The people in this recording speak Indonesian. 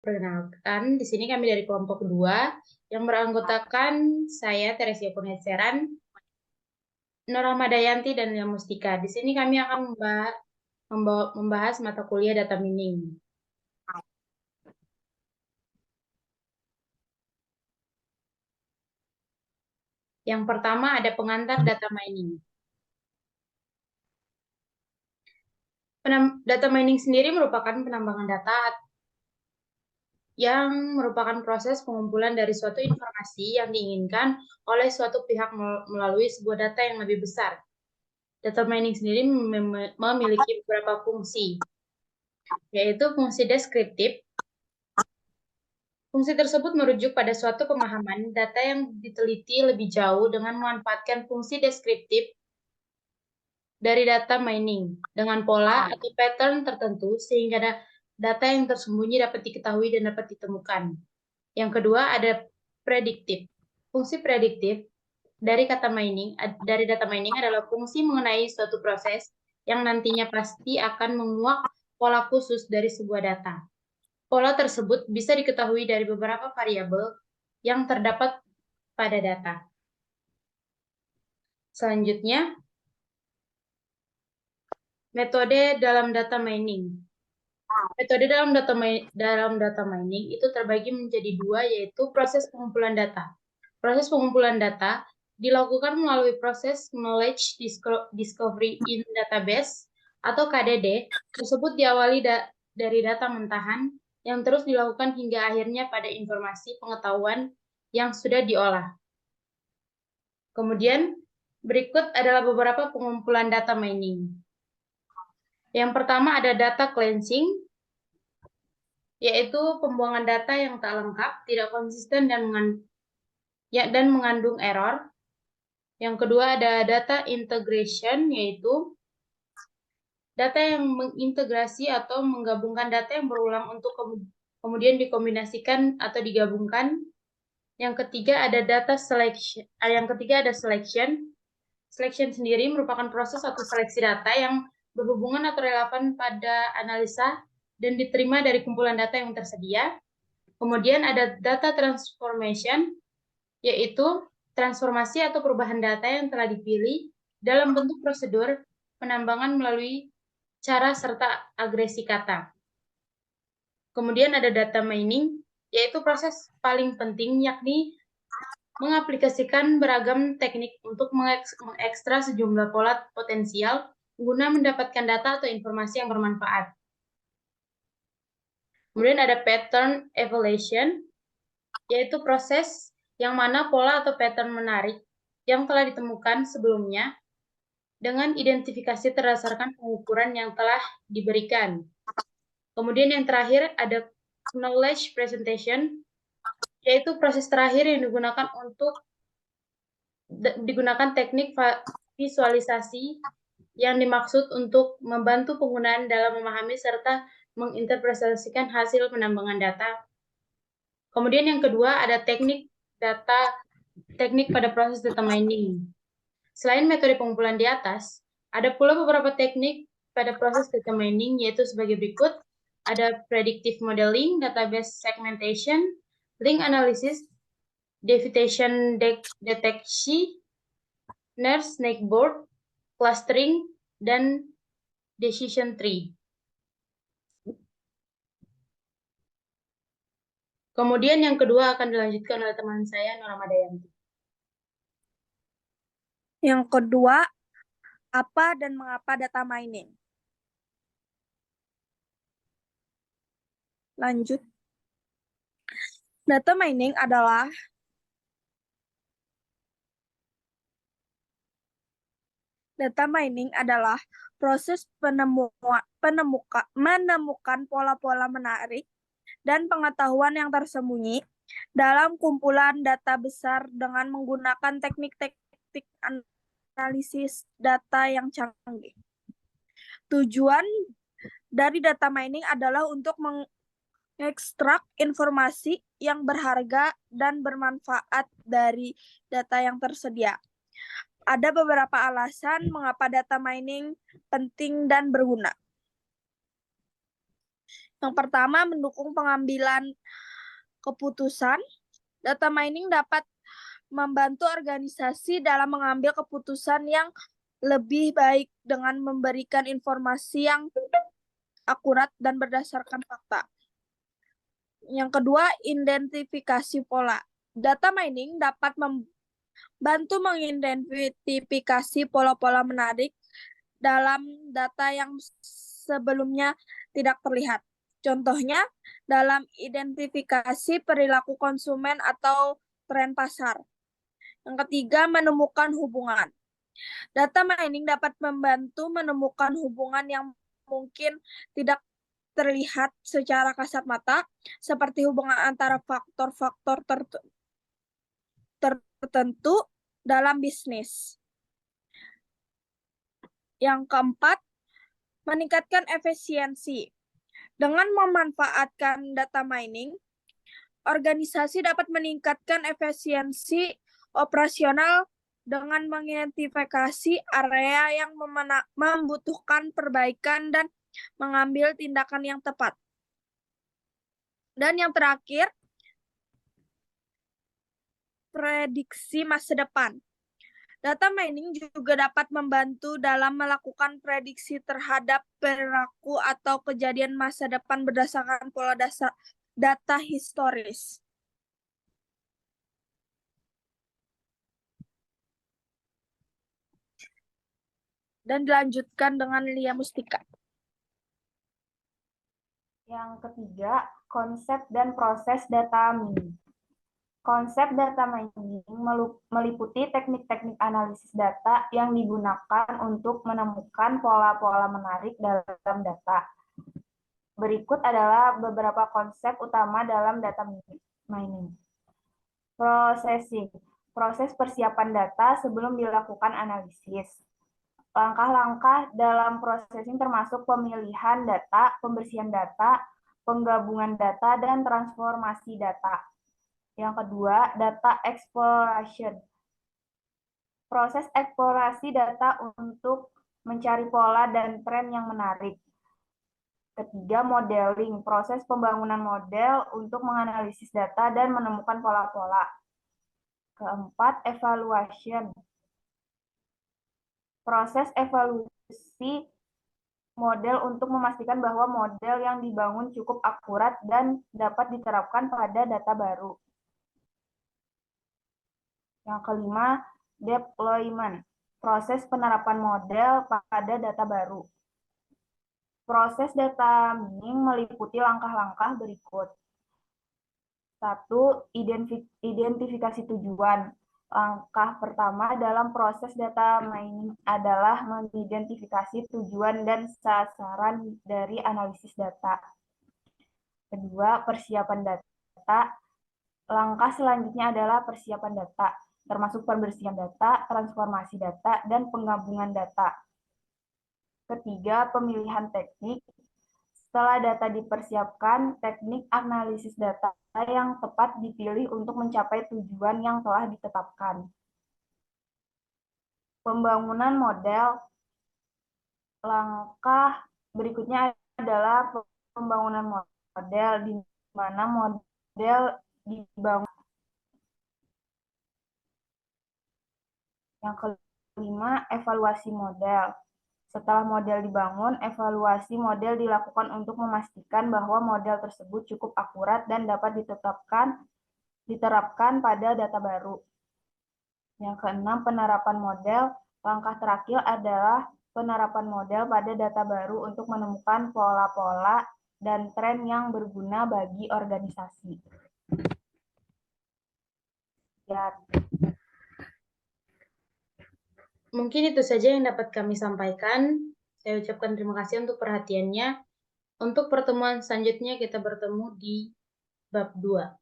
Perkenalkan, di sini kami dari kelompok 2 yang beranggotakan saya, Teresia Kurniaseran, Nur Ahmadayanti, dan Lia Mustika. Di sini kami akan membahas mata kuliah data mining. Yang pertama ada pengantar data mining. Data mining sendiri merupakan penambangan data yang merupakan proses pengumpulan dari suatu informasi yang diinginkan oleh suatu pihak melalui sebuah data yang lebih besar. Data mining sendiri memiliki beberapa fungsi, yaitu fungsi deskriptif. Fungsi tersebut merujuk pada suatu pemahaman data yang diteliti lebih jauh dengan memanfaatkan fungsi deskriptif dari data mining dengan pola atau pattern tertentu sehingga data yang tersembunyi dapat diketahui dan dapat ditemukan. Yang kedua ada prediktif. Fungsi prediktif dari data mining adalah fungsi mengenai suatu proses yang nantinya pasti akan menguak pola khusus dari sebuah data. Pola tersebut bisa diketahui dari beberapa variabel yang terdapat pada data. Selanjutnya, metode dalam data mining. Metode dalam data mining itu terbagi menjadi dua, yaitu proses pengumpulan data. Proses pengumpulan data dilakukan melalui proses Knowledge Discovery in Database atau KDD. Tersebut diawali dari data mentahan yang terus dilakukan hingga akhirnya pada informasi pengetahuan yang sudah diolah. Kemudian berikut adalah beberapa pengumpulan data mining. Yang pertama ada data cleansing, yaitu pembuangan data yang tak lengkap, tidak konsisten, dan mengandung error. Yang kedua ada data integration, yaitu data yang mengintegrasi atau menggabungkan data yang berulang untuk kemudian dikombinasikan atau digabungkan. Yang ketiga ada data selection. Yang ketiga ada selection. Selection sendiri merupakan proses atau seleksi data yang berhubungan atau relevan pada analisa dan diterima dari kumpulan data yang tersedia. Kemudian ada data transformation, yaitu transformasi atau perubahan data yang telah dipilih dalam bentuk prosedur penambangan melalui cara serta agresi kata. Kemudian ada data mining, yaitu proses paling penting, yakni mengaplikasikan beragam teknik untuk mengekstra sejumlah pola potensial guna mendapatkan data atau informasi yang bermanfaat. Kemudian ada pattern evaluation, yaitu proses yang mana pola atau pattern menarik yang telah ditemukan sebelumnya dengan identifikasi berdasarkan pengukuran yang telah diberikan. Kemudian yang terakhir ada knowledge presentation, yaitu proses terakhir yang digunakan teknik visualisasi yang dimaksud untuk membantu penggunaan dalam memahami serta menginterpretasikan hasil penambangan data. Kemudian yang kedua ada teknik pada proses data mining. Selain metode pengumpulan di atas, ada pula beberapa teknik pada proses data mining, yaitu sebagai berikut. Ada predictive modeling, database segmentation, link analysis, deviation deteksi, nurse snakeboard, clustering, dan decision tree. Kemudian yang kedua akan dilanjutkan oleh teman saya, Nur Ahmadayanti. Yang kedua, apa dan mengapa data mining? Lanjut. Data mining adalah proses menemukan pola-pola menarik dan pengetahuan yang tersembunyi dalam kumpulan data besar dengan menggunakan teknik-teknik analisis data yang canggih. Tujuan dari data mining adalah untuk mengekstrak informasi yang berharga dan bermanfaat dari data yang tersedia. Ada beberapa alasan mengapa data mining penting dan berguna. Yang pertama, mendukung pengambilan keputusan. Data mining dapat membantu organisasi dalam mengambil keputusan yang lebih baik dengan memberikan informasi yang akurat dan berdasarkan fakta. Yang kedua, identifikasi pola. Data mining dapat membantu mengidentifikasi pola-pola menarik dalam data yang sebelumnya tidak terlihat. Contohnya, dalam identifikasi perilaku konsumen atau tren pasar. Yang ketiga, menemukan hubungan. Data mining dapat membantu menemukan hubungan yang mungkin tidak terlihat secara kasat mata, seperti hubungan antara faktor-faktor tertentu dalam bisnis. Yang keempat, meningkatkan efisiensi. Dengan memanfaatkan data mining, organisasi dapat meningkatkan efisiensi operasional dengan mengidentifikasi area yang membutuhkan perbaikan dan mengambil tindakan yang tepat. Dan yang terakhir, prediksi masa depan. Data mining juga dapat membantu dalam melakukan prediksi terhadap perilaku atau kejadian masa depan berdasarkan pola data historis. Dan dilanjutkan dengan Lia Mustika. Yang ketiga, konsep dan proses data mining. Konsep data mining meliputi teknik-teknik analisis data yang digunakan untuk menemukan pola-pola menarik dalam data. Berikut adalah beberapa konsep utama dalam data mining. Processing, proses persiapan data sebelum dilakukan analisis. Langkah-langkah dalam processing termasuk pemilihan data, pembersihan data, penggabungan data, dan transformasi data. Yang kedua, data exploration. Proses eksplorasi data untuk mencari pola dan tren yang menarik. Ketiga, modeling. Proses pembangunan model untuk menganalisis data dan menemukan pola-pola. Keempat, evaluation. Proses evaluasi model untuk memastikan bahwa model yang dibangun cukup akurat dan dapat diterapkan pada data baru. Yang kelima, deployment, proses penerapan model pada data baru. Proses data mining meliputi langkah-langkah berikut. 1. Identifikasi tujuan. Langkah pertama dalam proses data mining adalah mengidentifikasi tujuan dan sasaran dari analisis data. Kedua, persiapan data. Langkah selanjutnya adalah persiapan data, termasuk pembersihan data, transformasi data, dan penggabungan data. Ketiga, pemilihan teknik. Setelah data dipersiapkan, teknik analisis data yang tepat dipilih untuk mencapai tujuan yang telah ditetapkan. Pembangunan model. Langkah berikutnya adalah pembangunan model, di mana model dibangun. Yang kelima, evaluasi model. Setelah model dibangun, evaluasi model dilakukan untuk memastikan bahwa model tersebut cukup akurat dan dapat diterapkan pada data baru. Yang keenam, penerapan model. Langkah terakhir adalah penerapan model pada data baru untuk menemukan pola-pola dan tren yang berguna bagi organisasi. Ya. Mungkin itu saja yang dapat kami sampaikan. Saya ucapkan terima kasih untuk perhatiannya. Untuk pertemuan selanjutnya kita bertemu di bab 2.